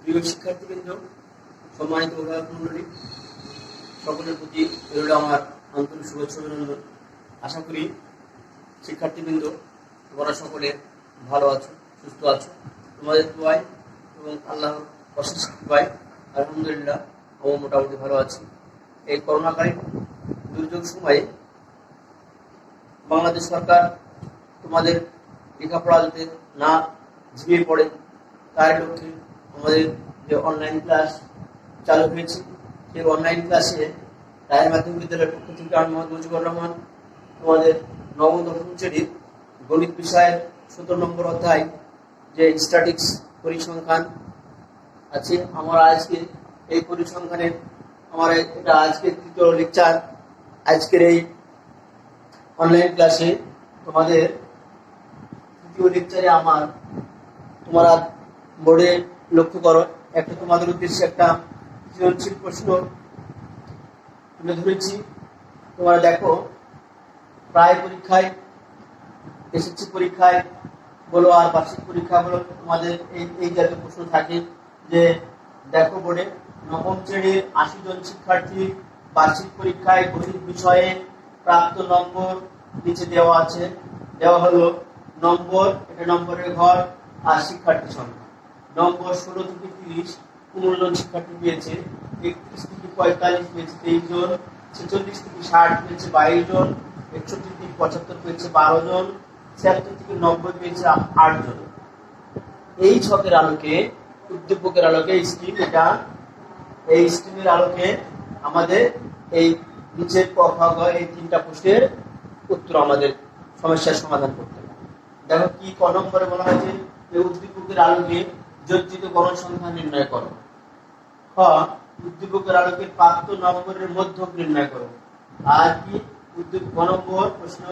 প্রিয় শিক্ষার্থীবৃন্দ, সম্মানিত অভিভাবক মণ্ডলী, সকলের প্রতি রইল আমার আন্তরিক শুভেচ্ছা অভিনন্দন। আশা করি শিক্ষার্থীবৃন্দ তোমরা সকলে ভালো আছো, সুস্থ আছো। তোমাদের দোয়ায় এবং আল্লাহর অশেষ কৃপায় আলহামদুলিল্লাহ আমি মোটামুটি ভালো আছি। এই করোনাকালীন দুর্যোগ সময়ে বাংলাদেশ সরকার তোমাদের লেখাপড়া যাতে না ঝিমিয়ে পড়ে তার লক্ষ্যে আমাদের যে অনলাইন ক্লাস চালু হয়েছে, সেই অনলাইন ক্লাসে রায় মাধ্যমিক বিদ্যালয়ের পক্ষ থেকে আমি মোহাম্মদ মুজিবুর রহমান তোমাদের নবম দশম শ্রেণীর গণিত বিষয়ের 17 নম্বর অধ্যায় যে স্ট্যাটিক্স পরিসংখ্যান আছে, আমরা আজকে এই পরিসংখ্যানের এটা আজকের তৃতীয় লেকচার। আজকের এই অনলাইন ক্লাসে তোমাদের তৃতীয় লেকচারে তোমরা বোর্ডে লক্ষ্য করো, একটা তোমাদের উদ্দেশ্যে একটা সৃজনশীল প্রশ্ন তুলে ধরেছি। তোমরা দেখো, প্রায় পরীক্ষায়, এসএসসি পরীক্ষায় বলো আর বার্ষিক পরীক্ষা বলো, তোমাদের এই জাতীয় প্রশ্ন থাকে যে দেখো বোর্ডে নবম শ্রেণীর 80 জন শিক্ষার্থী বার্ষিক পরীক্ষায় গণিত বিষয়ে প্রাপ্ত নম্বর নিচে দেওয়া আছে। দেওয়া হলো নম্বর, এটা নম্বরের ঘর আর শিক্ষার্থী সংখ্যা। নম্বর 16 থেকে 30 15 জন শিক্ষার্থী পেয়েছে, 31 থেকে 45 পেয়েছে 23 জন, 46 থেকে 60 পেয়েছে 22 জন, 61 থেকে 75 পেয়েছে 12 জন, 76 থেকে 90 পেয়েছে 8 জন। এই ছকের আলোকে, উদ্দীপকের আলোকে স্ক্রিন, এটা এই স্ক্রিনের আলোকে আমাদের এই নিচের ক খ গ এই 3টা প্রশ্নের উত্তর আমাদের সমস্যার সমাধান করতে হবে। দেখো কি ক নম্বরে বলা হয়েছে, এই উদ্দীপকের আলোকে যোজিত গণসংখ্যা নির্ণয় করো। খ, উদ্দীপকের আলোকে প্রাপ্ত নম্বরের মধ্যক নির্ণয় করো। আর কি ক নম্বর প্রশ্ন,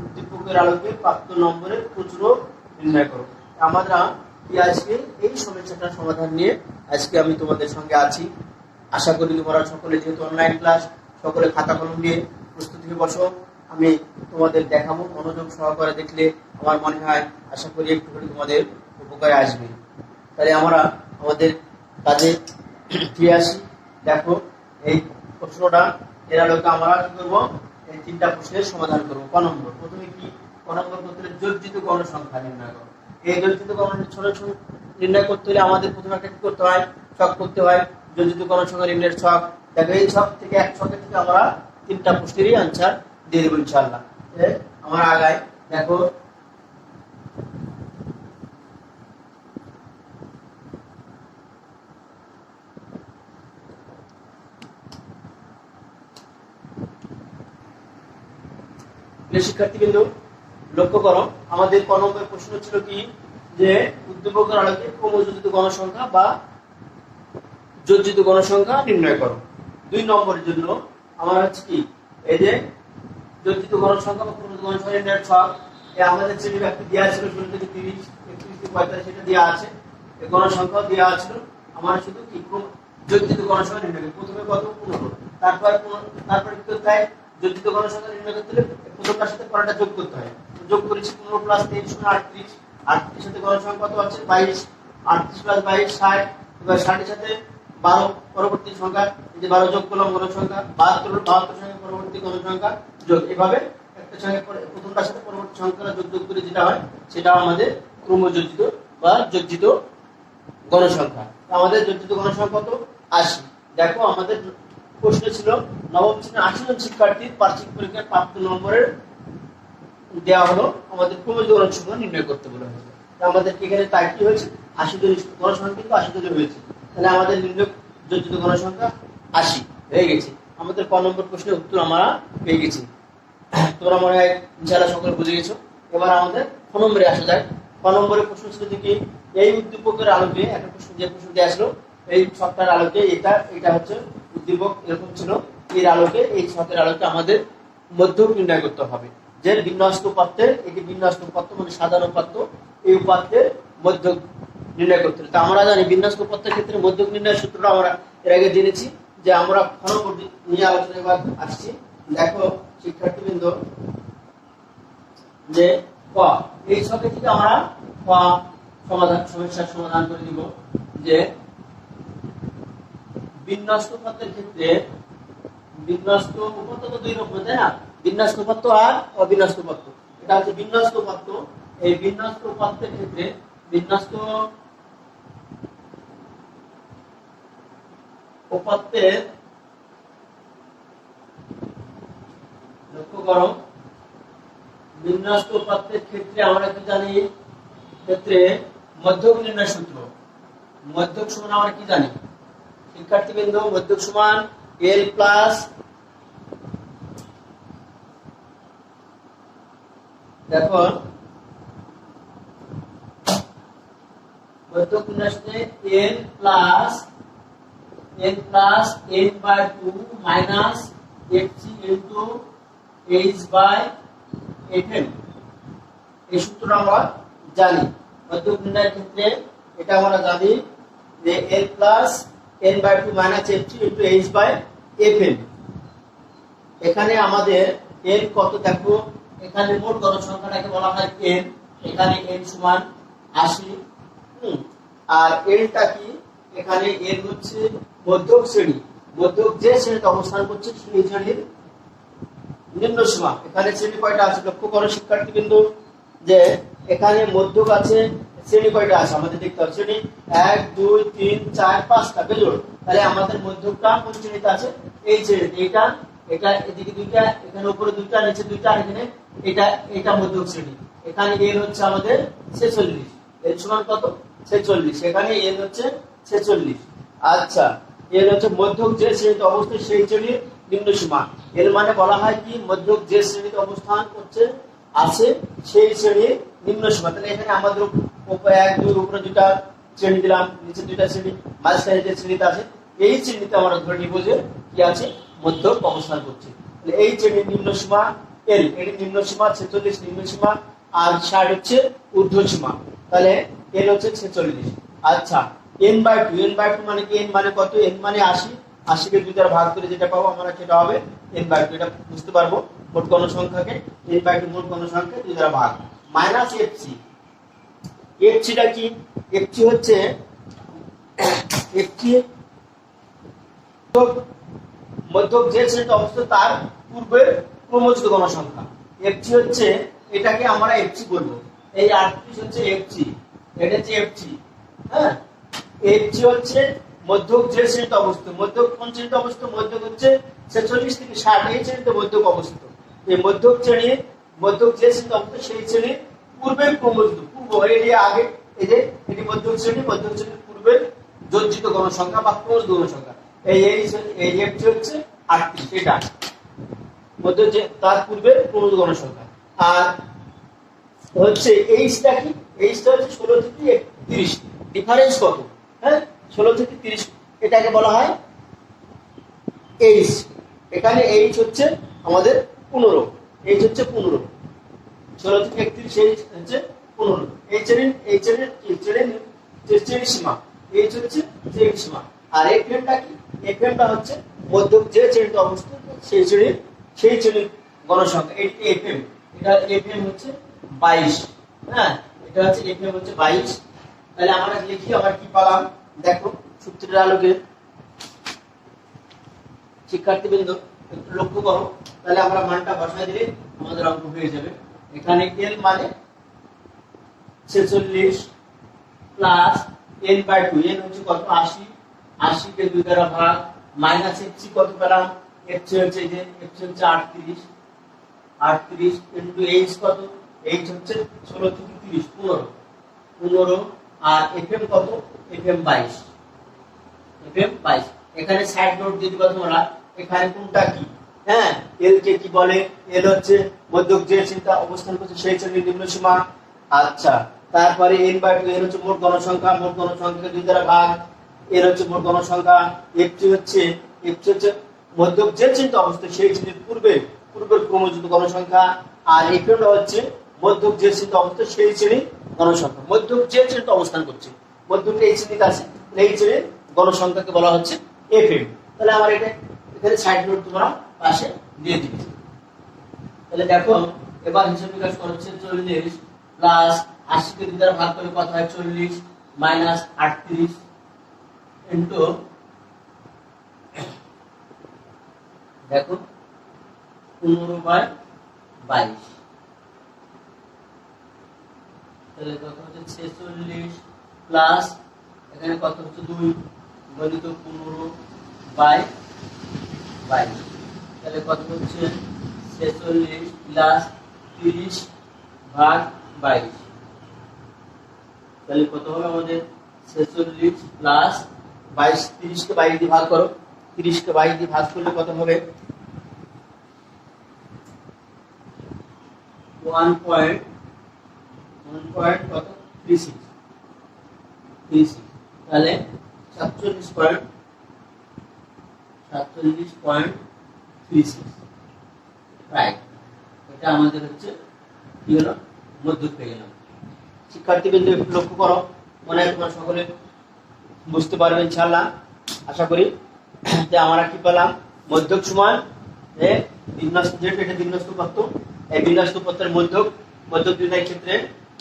উদ্দীপকের আলোকে প্রাপ্ত নম্বরের খুচরো নির্ণয় করো। আমরা কি আজকে এই সমস্যাটার সমাধান নিয়ে আজকে আমি তোমাদের সঙ্গে আছি। আশা করি তোমরা সকলে, যেহেতু অনলাইন ক্লাস, সকলে খাতা কলম নিয়ে প্রস্তুত হয়ে বসো। আমি তোমাদের দেখাবো, মনোযোগ সহকারে দেখলে আমার মনে হয় আশা করি একটু করে তোমাদের উপকারে আসবে। তাহলে আমরা আমাদের কাজে ফিরে আসি। দেখো এই প্রশ্নটা, এর আলোকে আমরা কি করবো, এই 3টা প্রশ্নের সমাধান করবো। ক নম্বর, প্রথমে কি ক নম্বর করতে হলে যোজিত গণসংখ্যা নির্ণয় করো। এই যোজিত গণসংখ্যা নির্ণয় করতে হলে আমাদের প্রথমে একটা কি করতে হয়, ছক করতে হয়, যোজিত গণসংখ্যা নির্ণয়ের ছক। দেখো এই ছক থেকে, এক ছকের থেকে আমরা 3টা প্রশ্নেরই আনসার দিয়ে দেবো ইনশাআল্লাহ। আমার আগায় দেখো, শিক্ষার্থীবৃন্দ লক্ষ্য করো, আমাদের ক নম্বর প্রশ্ন ছিল কি, যে উদ্দীপকের আলোকে ক্রমযোজিত গণসংখ্যা বা যোজিত গণসংখ্যা নির্ণয় করো। 2 নম্বরের জন্য আমার হচ্ছে কি, এই যে যোজিত গণসংখ্যা বা ক্রমযোজিত গণসংখ্যা নির্ণয়ের ছক, আমাদের শ্রেণীর একটি দেওয়া ছিল 16 থেকে 30, 31 থেকে 45, সেটা দেওয়া আছে, এই গণসংখ্যা দেওয়া ছিল। আমার শুধু কি যোজিত গণসংখ্যা নির্ণয় করতে, প্রথমে কত 15, তারপর কি করতে হয়, যোজিত গণসংখ্যা নির্ণয় করতে হলে প্রথমটার সাথে পরেরটা যোগ করতে হয়। যোগ করেছি 15 প্লাস 23 38, 38 সাথে গণসংখ্যা কত আছে 22, 38 প্লাস 22 60, এবার 60 এর সাথে 12 পরবর্তী সংখ্যা, এই যে 12 যোগ করলাম গণসংখ্যা 72 সংখ্যা পরবর্তী গণসংখ্যা যোগ, এভাবে একটা সংখ্যা প্রথমটার সাথে পরবর্তী সংখ্যাটা যোগ করে যেটা হয় সেটা আমাদের ক্রমযোজিত বা যোজিত গণসংখ্যা। আমাদের যোজিত গণসংখ্যা কত 80। দেখো আমাদের প্রশ্ন ছিল নবম শ্রেণীর 80 জন শিক্ষার্থীর বার্ষিক পরীক্ষায় প্রাপ্ত নম্বরের দেওয়া হলো, আমাদের ক্রমযোজিত গণসংখ্যা নির্ণয় করতে বলা হয়েছে। আমাদের এখানে তাই কি হয়েছে, 80 জন গণসংখ্যা কিন্তু 80 জন হয়েছে, তাহলে আমাদের নির্ণয় যোজিত গণসংখ্যা 80 হয়ে গেছে। আমাদের ক নম্বর প্রশ্নের উত্তর আমরা পেয়ে গেছি। তোমরা মনে হয় ইনশাআল্লাহ সকলে বুঝে গেছো। এবার আমাদের ক নম্বরে আসা যায়। ক নম্বরের প্রশ্ন ছিল কি, এই উদ্দীপকের আলোকে একটা প্রশ্ন, যে প্রশ্ন দিয়ে আসলো, এই ছকটার আলোকে এটা হচ্ছে উদ্দীপক এরকম ছিল, এর আলোকে, এই ছকের আলোকে আমাদের মধ্যক নির্ণয় করতে হবে। যে বিন্যস্ত উপাত্তের, এটি বিন্যস্ত উপাত্ত মানে সাধারণ উপাত্ত, এই উপাত্তের মধ্যক নির্ণয় করতে হবে। তা আমরা জানি বিন্যস্ত উপাত্তের ক্ষেত্রে মধ্যক নির্ণয়ের সূত্রটা আমরা এর আগে জেনেছি, যে আমরা খ নম্বর নিয়ে আলোচনা এবার আসছি। দেখো শিক্ষার্থীবৃন্দ, যে ক, এই ছকে থেকে আমরা ক সমস্যার সমাধান করে দিব। যে বিন্যস্ত উপাত্তের ক্ষেত্রে বিন্যস্ত উপাত্ত তো দুই রকম, তাই না? বিন্যস্ত উপাত্ত আর অবিন্যস্ত উপাত্ত। এটা হচ্ছে বিন্যস্ত উপাত্ত। এই বিন্যস্ত উপাত্তের ক্ষেত্রে বিন্যস্ত উপাত্তের লক্ষ্য করো, বিন্যস্ত উপাত্তের ক্ষেত্রে আমরা কি জানি? ক্ষেত্রে মধ্যক নির্ণয় সূত্র। মধ্যক সমান আমরা কি জানি শিক্ষার্থীবৃন্দ? মধ্যক সমান এল প্লাস, দেখো মধ্যক নির্ণয় সূত্রে L plus n/n/2 minus fc into h/fm। এই সূত্রটা আমরা জানি মধ্যক নির্ণয়ের ক্ষেত্রে। এটা আমরা জানি যে l + n/2 minus fc into h/fm। এখানে আমাদের n কত দেখো, এখানে মোট গণসংখ্যাটাকে বলা হয় n। এখানে n সমান 80। আর nটা কি? এখানে n হচ্ছে মধ্যক শ্রেণী। মধ্যক যে শ্রেণীতে অবস্থান করছে সেই শ্রেণীর নিম্ন সীমা। এখানে শ্রেণী কয়টা আছে লক্ষ্য করো শিক্ষার্থীবৃন্দ, যে এখানে মধ্যক আছে, শ্রেণী কয়টা আছে আমাদের দেখতে হবে। শ্রেণী 1 2 3 4 5টা বেজোড়। তাহলে আমাদের মধ্যকটা কোন শ্রেণীতে আছে? এই শ্রেণীতে। এটা এদিকে দুইটা, এখানে উপরে দুইটা, নিচে দুইটা, আর এখানে এটা মধ্যক শ্রেণী। এখানে n হচ্ছে আমাদের 46। n সমান কত? 46। এখানে n হচ্ছে 46। আচ্ছা, n হচ্ছে মধ্যক যে শ্রেণীতে অবস্থিত সেই শ্রেণীর নিম্ন সীমা। এর মানে বলা হয় কি? মধ্যক যে শ্রেণীতে অবস্থান করছে আছে সেই শ্রেণীর নিম্ন সীমা। তাহলে এখানে আমাদের 1 2 উপরে দুইটা শ্রেণী দিলাম, নিচে দুইটা শ্রেণী, মাঝখানে যে শ্রেণীতে আছে এই শ্রেণীতে আমরা ধরে নিব যে কি আছে? মধ্যক অবস্থান করছে। তাহলে এই শ্রেণীর নিম্ন সীমা l, এর নিম্ন সীমা 46 নিম্ন সীমা, আর 60 হচ্ছে ঊর্ধ্ব সীমা। তাহলে l হচ্ছে 46। আচ্ছা, n/2 মানে কি? n মানে কত? n মানে 80। 80 কে 2 দ্বারা ভাগ করে যেটা পাবো আমরা সেটা হবে n/2। এটা বুঝতে পারবো মোট গণসংখ্যাকে n/2 মোট গণসংখ্যা 2 দ্বারা ভাগ মাইনাস fc। fcটা কি? fc হচ্ছে fc মধ্যক যে শ্রেণীতে অবস্থিত তার পূর্বের ক্রমযুক্ত গণসংখ্যা। fc হচ্ছে, এটাকে আমরা fc বলবো। এই 38 হচ্ছে fc, এটা হচ্ছে fc। হ্যাঁ, fc হচ্ছে মধ্যক যে শ্রেণীতে অবস্থিত। মধ্যক কোন শ্রেণীতে অবস্থিত? মধ্যক হচ্ছে 46 থেকে 60 এই শ্রেণীতে মধ্যক অবস্থিত। এই মধ্যক শ্রেণীর মধ্যক যে শ্রেণীতে অবস্থিত সেই শ্রেণীর পূর্বের ক্রমযুক্ত, পূর্ব এটি আগে, এই যে এটি মধ্যক শ্রেণী, মধ্যক শ্রেণীর পূর্বের যোজিত গণসংখ্যা বা ক্রমযুক্ত গণসংখ্যা। এই fc হচ্ছে 38, এটা মধ্যক যে তার পূর্বের ক্রমযুক্ত গণসংখ্যা। আর হচ্ছে এইচটা কি? এইচটা হচ্ছে 16 থেকে 30। ডিফারেন্স কত? হ্যাঁ, 16 থেকে 30, এটাকে বলা হয় এইচ। এখানে এইচ হচ্ছে আমাদের 15। এইচ হচ্ছে 15। 16 থেকে 31 এইচ হচ্ছে 15। এই শ্রেণীর সীমা। এইচ হচ্ছে শ্রেণীর সীমা। আর এফএমটা কি? এফএমটা হচ্ছে মধ্যক যে শ্রেণীতে অবস্থিত সেই শ্রেণীর গণসংখ্যা। এটি এফএম। এটা এফএম হচ্ছে 22। হ্যাঁ, এটা হচ্ছে এফএম হচ্ছে 22। তাহলে আমরা লিখি, আবার কি পেলাম দেখো সূত্রের আলোকে শিক্ষার্থীবৃন্দ একটু লক্ষ্য করো। তাহলে আমরা মানটা বসাই দিলে আমাদের অঙ্ক হয়ে যাবে। এখানে l মানে 46 প্লাস n/2, n হচ্ছে কত? 80। 80 কে 2 দ্বারা ভাগ মাইনাস fc কত পেলাম? fc হচ্ছে এই যে fc হচ্ছে 38 ইনটু h কত? h হচ্ছে 16 থেকে 30 15। আর fm কত? fm 22। fm 22। এখানে সাইড নোট দিয়ে দিবা তোমরা, এখানে কোনটা কি? হ্যাঁ, l কে কি বলে? l হচ্ছে মধ্যক যে শ্রেণীতে অবস্থান করছে সেই শ্রেণীর নিম্ন সীমা। আচ্ছা, তারপরে n/2, n হচ্ছে মোট গণসংখ্যা, মোট গণসংখ্যাকে 2 দ্বারা ভাগ, n হচ্ছে মোট গণসংখ্যা। fc হচ্ছে মধ্যক যে শ্রেণীতে অবস্থিত সেই শ্রেণীর পূর্বের ক্রমযুক্ত গণসংখ্যা। আর fm হচ্ছে মধ্যক যে শ্রেণীতে অবস্থিত সেই শ্রেণীর গণসংখ্যা। মধ্যক যে শ্রেণীতে অবস্থান করছে, মধ্যকটা এই শ্রেণীতে আছে, এই শ্রেণীর গণসংখ্যাকে বলা হচ্ছে fm। তাহলে আমার এটা এখানে সাইড নোট তোমরা পাশে দিয়ে দিবে। তাহলে দেখো এবার হিসাব নিকাশ করা হচ্ছে 40 প্লাস 80 কে 2 দ্বারা ভাগ করলে কত হয়? 40 মাইনাস 38 ইনটু দেখো 15/22, তাহলে কত হচ্ছে 46 প্লাস এখানে কত হচ্ছে 2 গণিত 15/22, তাহলে কত হচ্ছে 46 প্লাস 30/22, তাহলে কত হবে আমাদের 46 প্লাস 22, 30 কে 22 দিয়ে ভাগ করো, 30 কে 22 দিয়ে ভাগ করলে কত হবে 1.36, তাহলে 47.36, রাইট। এটা আমাদের হচ্ছে কি হলো মধ্যক পেয়ে গেলাম। শিক্ষার্থীবৃন্দ একটু লক্ষ্য করো, মনে হয় তোমরা সকলে বুঝতে পারবে ইনশাআল্লাহ, আশা করি। যে আমরা কি পেলাম, মধ্যক সমান বিন্যস্ত, যেটা এটা বিন্যস্ত পত্র, এই বিন্যস্ত পত্রের মধ্যক নির্ণয়ের ক্ষেত্রে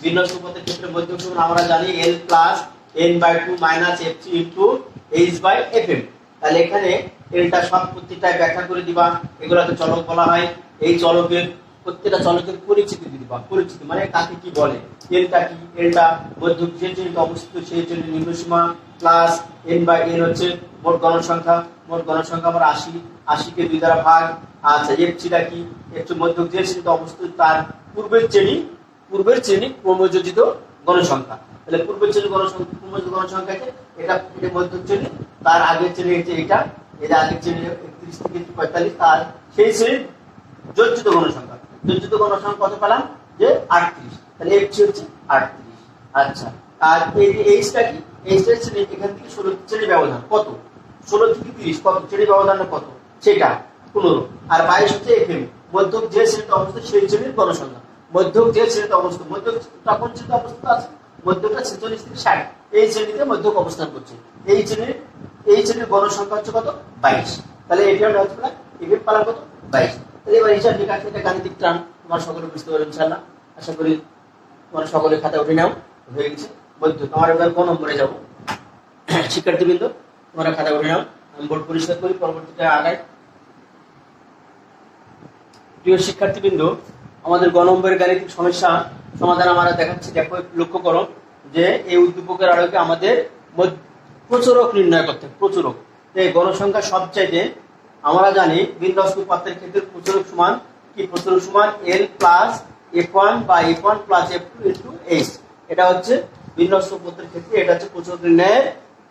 বিন্যস্ত পত্রের ক্ষেত্রে মধ্যক সমান আমরা জানি L plus n/2 minus f3 into h/fm। তাহলে এখানে এলটা সব প্রত্যেকটায় ব্যাখ্যা করে দিবা, এগুলোকে চলক বলা হয়। এই চলকের প্রত্যেকটা চলকের পরিচিতি দিবা, পরিচিতি মানে কাকে কি বলে, এলটা কি, এলটা মধ্যক যে শ্রেণীতে অবস্থিত সেই শ্রেণীর নিম্নসীমা প্লাস n/n হচ্ছে মোট গণসংখ্যা, মোট গণসংখ্যা আমরা 80 কে 2 দ্বারা ভাগ। আচ্ছা f3টা কি, f3 মধ্যক যে শ্রেণীতে অবস্থিত তার পূর্বের শ্রেণী ক্রমযোজিত গণসংখ্যা। তাহলে পূর্বের শ্রেণী গণসংখ্যা, ক্রমযোজিত গণসংখ্যাকে এটা মধ্যক শ্রেণী, তার আগের শ্রেণী হচ্ছে এটা, এর আগের শ্রেণী 31 থেকে 45, তার সেই শ্রেণীর যোজিত গণসংখ্যা। যোজিত গণসংখ্যা কত পেলাম যে 38, তাহলে f3 হচ্ছে 38। আচ্ছা, আর এই যে এইচটা কি, এইচটা শ্রেণী এখান থেকে 16 শ্রেণী ব্যবধান কত, 16 থেকে 30 কত শ্রেণী ব্যবধানটা কত সেটা 15, আর 22 হচ্ছে fm মধ্যক যে শ্রেণীতে অবস্থিত সেই শ্রেণীর গণসংখ্যা। মধ্যক যে শ্রেণীতে অবস্থিত, মধ্যক তখন শ্রেণীতে অবস্থিত আছে, মধ্যকটা 46 থেকে 60, এই শ্রেণীতে মধ্যক অবস্থান করছে। এই শ্রেণীর গণসংখ্যা হচ্ছে কত 22, তাহলে fm হচ্ছে fm পালাম কত 22। তাহলে এবার হিসাব নিকাশ, এটা গাণিতিক টার্ম, তোমার সকলে বুঝতে পারবে ইনশাআল্লাহ, আশা করি তোমরা সকলে খাতা উঠে নাও, হয়ে গেছে মধ্যক। আমার এবার কোন নম্বরে যাব, শিক্ষার্থীবৃন্দ তোমরা খাতা উঠে নাও, আমি বোর্ড পরিষ্কার করি, পরবর্তীতে আগাই। প্রিয় শিক্ষার্থীবৃন্দ, আমাদের গ নম্বরের গাণিতিক সমস্যা সমাধান আমরা দেখাচ্ছি। দেখো লক্ষ্য করো যে এই উদ্দীপকের আলোকে আমাদের প্রচুরক নির্ণয় করতে হবে। প্রচুরক এই গণসংখ্যা সবচাইতে আমরা জানি বিন্যস্ত পাত্রের ক্ষেত্রে প্রচুরক সমান কি, প্রচুরক সমান L প্লাস f1 বা f1 plus f2 into h। এটা হচ্ছে বিন্যস্ত পত্রের ক্ষেত্রে এটা হচ্ছে প্রচুরক নির্ণয়ের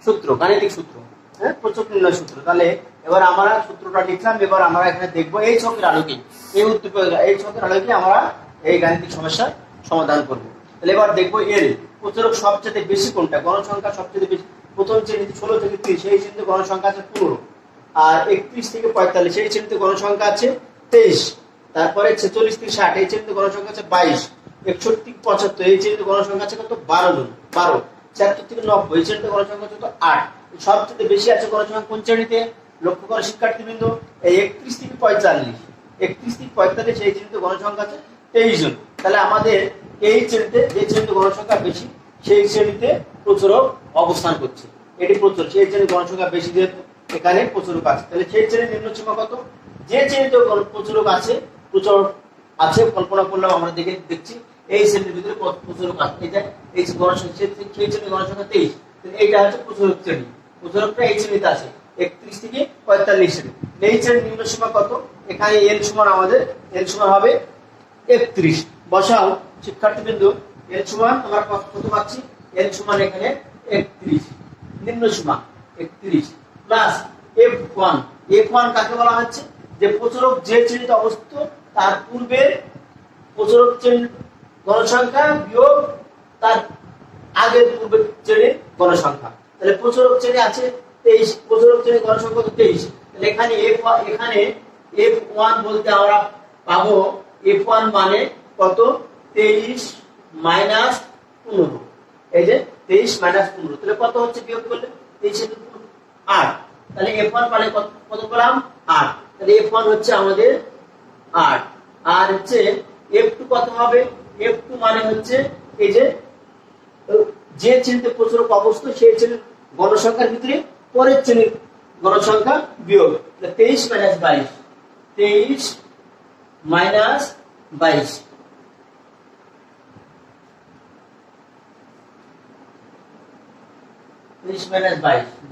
সূত্র, গাণিতিক সূত্র, হ্যাঁ প্রচুরক নির্ণয় সূত্র। তাহলে এবার আমরা সূত্রটা লিখলাম, এবার আমরা এখানে দেখবো এই ছকের আলোকে, এই উদ্দীপক এই ছকের আলোকে আমরা এই গাণিতিক সমস্যার সমাধান করব। তাহলে এবার দেখবো L প্রচুরক সবচেয়ে বেশি কোনটা, গণসংখ্যা সবচেয়ে বেশি প্রথম শ্রেণীতে 16 থেকে 30, সেই শ্রেণীতে গণসংখ্যা আছে 15, আর 31 থেকে 45 সেই শ্রেণীতে গণসংখ্যা আছে 23, তারপরে 46 থেকে 60 এই শ্রেণীতে গণসংখ্যা আছে 22, 61 থেকে 75 এই শ্রেণীতে গণসংখ্যা আছে কত 12 জন, 12, 76 থেকে 90 এই শ্রেণীতে গণসংখ্যা আছে কত 8। সবচেয়ে বেশি আছে গণসংখ্যা কোন শ্রেণীতে, লক্ষ্য করো শিক্ষার্থীবৃন্দ, এই 31 থেকে 45, 31 থেকে 45 এই শ্রেণীতে গণসংখ্যা আছে 23 জন। তাহলে আমাদের এই শ্রেণীতে যে শ্রেণীতে গণসংখ্যা বেশি সেই শ্রেণীতে প্রচুরক অবস্থান করছে, এটি প্রচুর, সেই শ্রেণীর গণসংখ্যা বেশি যেহেতু এখানে প্রচুরক আছে। তাহলে সেই শ্রেণীর নিম্নসীমা কত, যে শ্রেণীতে প্রচুরক আছে কল্পনা করলাম, আমরা দেখছি এই শ্রেণীর ভিতরে প্রচুরক আছে, এটা এই গণসংখ্যা সেই শ্রেণীর গণসংখ্যা 23, এইটা হচ্ছে প্রচুরক শ্রেণী, প্রচুরকটা এই শ্রেণীতে আছে 31 থেকে 45 শ্রেণী। এই শ্রেণীর নিম্নসীমা কত, এখানে L সমান আমাদের L সমান হবে 31, বসাও শিক্ষার্থীবৃন্দ, L সমান আমরা কত পাচ্ছি, L সমান এখানে 31, নিম্নসীমা 31 প্লাস f1 কাকে বলা হচ্ছে, যে প্রচুরক যে শ্রেণীতে অবস্থিত তার পূর্বের প্রচুরক শ্রেণীর গণসংখ্যা বিয়োগ তার আগের পূর্বের শ্রেণীর গণসংখ্যা। তাহলে প্রচুরক শ্রেণী আছে 23, প্রচুরক শ্রেণীর গণসংখ্যা তো 23, তাহলে এখানে f1 বলতে আমরা পাবো f1 মানে কত 23 মাইনাস 15, এই যে 23 মাইনাস 15, তাহলে কত হচ্ছে বিয়োগ করলে 23 8, তাহলে f1 মানে কত পেলাম 8, তাহলে f1 হচ্ছে আমাদের 8, আর হচ্ছে f2 কত হবে, f2 মানে হচ্ছে এই যে শ্রেণীতে প্রচুরক অবস্থিত সেই শ্রেণীর গণসংখ্যার ভিতরে পরের শ্রেণীর গণসংখ্যা বিয়োগ, 23 মাইনাস 22, 23 মাইনাস 22,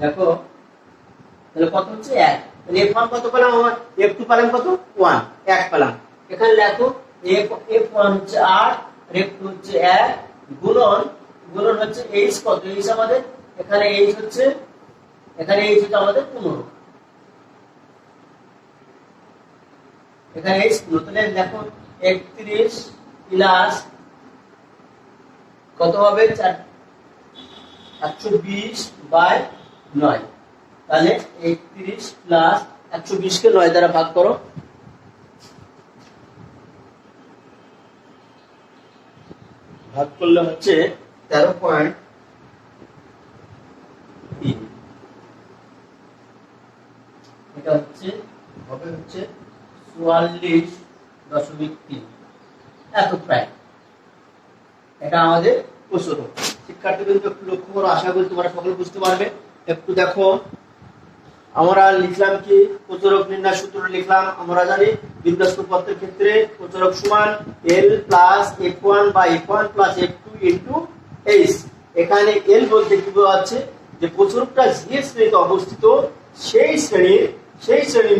দেখো তাহলে কত হচ্ছে 1। তাহলে f1 কত পেলাম, আমার f2 পেলাম কত 1, 1 পেলাম। এখানে লেখো f1 হচ্ছে 8, f2 হচ্ছে 1, গুণন হচ্ছে h কত, h আমাদের এখানে h হচ্ছে আমাদের 15, এখানে h 15। তাহলে দেখো 31 প্লাস কত হবে 120/9, তাহলে 31 প্লাস 120 কে 9 দ্বারা ভাগ করো, ভাগ করলে হচ্ছে 13.3, এটা হচ্ছে হবে হচ্ছে 44.3, এত প্রায়। এটা আমাদের প্রশ্ন। শিক্ষার্থীবৃন্দ একটু লক্ষ্য করো, আশা করি তোমরা সকলে বুঝতে পারবে। একটু দেখো, আমরা লিখলাম কি প্রচুরক নির্ণয় সূত্র লিখলাম। আমরা জানি বিন্যস্ত পথের ক্ষেত্রে প্রচুরক সমান L প্লাস F1 বা F1 plus F2 into H। এখানে L বলতে কি বোঝাচ্ছে, যে প্রচুরকটা যে শ্রেণীতে অবস্থিত সেই শ্রেণীর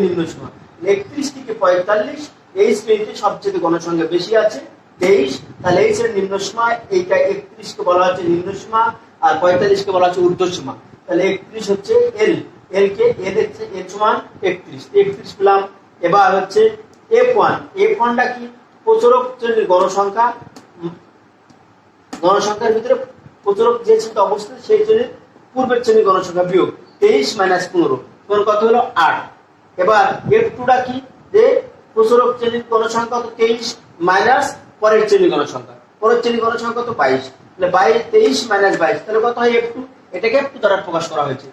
নিম্ন সীমা। 31 থেকে 45 এই শ্রেণীতে সবচেয়ে গণসংখ্যা বেশি আছে 23, তাহলে এই শ্রেণীর নিম্ন সীমা এইটা 31 কে বলা হচ্ছে নিম্ন সীমা, আর 45 কে বলা হচ্ছে ঊর্ধ্ব সীমা। তাহলে 31 হচ্ছে L, L কে L হচ্ছে L সমান 31 পেলাম। এবার হচ্ছে F1 টা কি প্রচুরক শ্রেণীর গণসংখ্যার ভিতরে প্রচুরক যে শ্রেণীতে অবস্থিত সেই শ্রেণীর পূর্বের শ্রেণীর গণসংখ্যা বিয়োগ 23 মাইনাস 15, কোন কত হলো 8। এবার F2 টা কি, যে প্রচুরক শ্রেণীর গণসংখ্যা কত 23 মাইনাস পরের শ্রেণীর গণসংখ্যা, পরের শ্রেণীর গণসংখ্যা কত 22, তাহলে 23 মাইনাস 22, তাহলে কত হয় F2, এটাকে F2 দ্বারা প্রকাশ করা হয়েছে।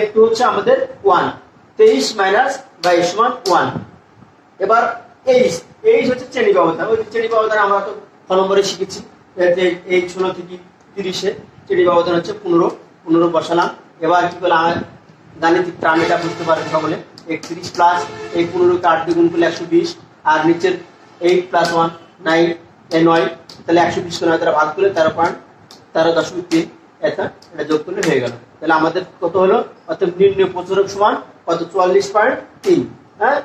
F2 হচ্ছে আমাদের 1, 23 মাইনাস 22 সমান 1। এবার H হচ্ছে শ্রেণী ব্যবধান। ওই শ্রেণী ব্যবধান আমরা তো ক নম্বরে শিখেছি, এই 16 থেকে 30 শ্রেণী ব্যবধান হচ্ছে 15 বসালাম। এবার কি করলাম, গাণিতিক ট্রামেটা বুঝতে পারবেন সকলে। 31 প্লাস এই 15 কে 8 দিয়ে গুণ করলে 120, আর নিচের 8 প্লাস 1 9, তাহলে 120 কে 9 দ্বারা ভাগ করলে 13.3, এটা যোগ করলে হয়ে গেল। তাহলে আমাদের কত হলো, অর্থাৎ নির্ণয় প্রচুরক সমান কত 44.3, হ্যাঁ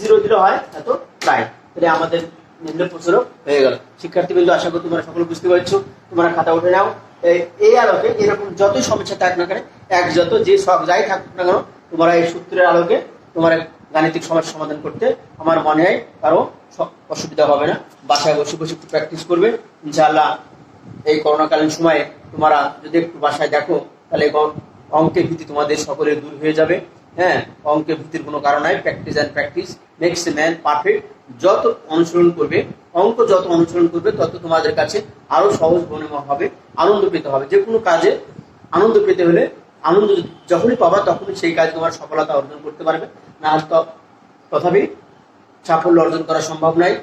0 হয় এত প্রায়। তাহলে আমাদের নির্ণয় প্রচুরক হয়ে গেল। শিক্ষার্থীবৃন্দ, আশা করি তোমরা সকলে বুঝতে পারছো। তোমরা খাতা উঠে নাও। এই আলোকে এরকম যতই সমস্যা থাক না কেন, যত যে সব যাই থাকুক না কেন, তোমরা এই সূত্রের আলোকে তোমার গাণিতিক সমস্যা সমাধান করতে আমার মনে হয় কারো অসুবিধা হবে না। বাসায় বসে বসে একটু প্র্যাকটিস করবে ইনশাআল্লাহ। এই করোনাকালীন সময়ে তোমরা যদি একটু বাসায় দেখো, তাহলে অঙ্কের ভীতি তোমাদের সকলের দূর হয়ে যাবে। হ্যাঁ, অঙ্কের ভীতির কোনো কারণ নাই। Practice makes a man perfect. যত অনুসরণ করবে, অঙ্ক যত অনুসরণ করবে, তত তোমাদের কাছে আরো সহজ মনে হবে, আনন্দ পেতে হবে। যে কোনো কাজে আনন্দ পেতে হলে, আনন্দ যখনই পাবা তখনই সেই কাজ তোমার সফলতা অর্জন করতে পারবে, না তথাপি সাফল্য অর্জন করা সম্ভব নয়।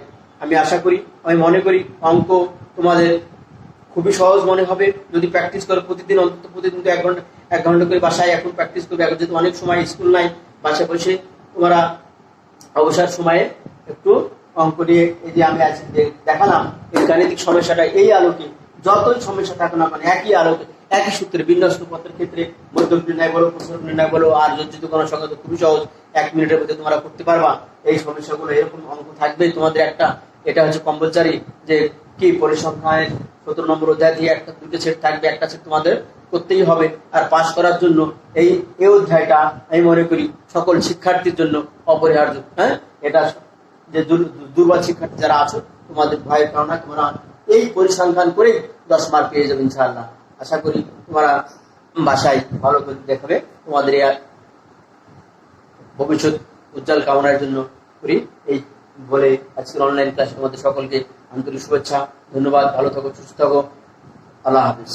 আমি আশা করি, আমি মনে করি অঙ্ক তোমাদের খুবই সহজ মনে হবে যদি প্র্যাকটিস করো প্রতিদিন। অন্তত প্রতিদিন 1 ঘন্টা করে বাসায় এখন প্র্যাকটিস করবে। এখন যেহেতু অনেক সময় স্কুল নাই, বাসায় বসে তোমরা অবসর সময়ে একটু অঙ্ক নিয়ে, এই যে আমি আজ দেখালাম এই গাণিতিক সমস্যাটা, এই আলোকে যতই সমস্যা থাকো না কেন, একই আলোকে একই সূত্রে বিন্যস্ত পথের ক্ষেত্রে মধ্যক নির্ণয় বলো, প্রচুরক নির্ণয় বলো, আর যোজিত কোনো সংখ্যা তো খুবই সহজ, 1 মিনিটের মধ্যে তোমরা করতে পারবা। এই সমস্যাগুলো এরকম অঙ্ক থাকবে তোমাদের একটা, এটা হচ্ছে কম্পালসারি যে কি পরিসংখ্যানের 17 নম্বর অধ্যায় দিয়ে দুটো সেট থাকবে, একটা সেট তোমাদের করতেই হবে। আর পাস করার জন্য এই অধ্যায়টা আমি মনে করি সকল শিক্ষার্থীর জন্য অপরিহার্য। হ্যাঁ, এটা যে দুর্বল শিক্ষার্থী যারা আছো, তোমাদের ভয়ের কারণে তোমরা এই পরিসংখ্যান করে 10 মার্ক পেয়ে যাবে ইনশাআল্লাহ। আশা করি তোমরা বাসায় ভালো করে দেখাবে। তোমাদের ভবিষ্যৎ উজ্জ্বল কামনার জন্য করি এই বলে আজকের অনলাইন ক্লাসে তোমাদের সকলকে আন্তরিক শুভেচ্ছা, ধন্যবাদ। ভালো থাকো, সুস্থ থাকো, আল্লাহ হাফিজ।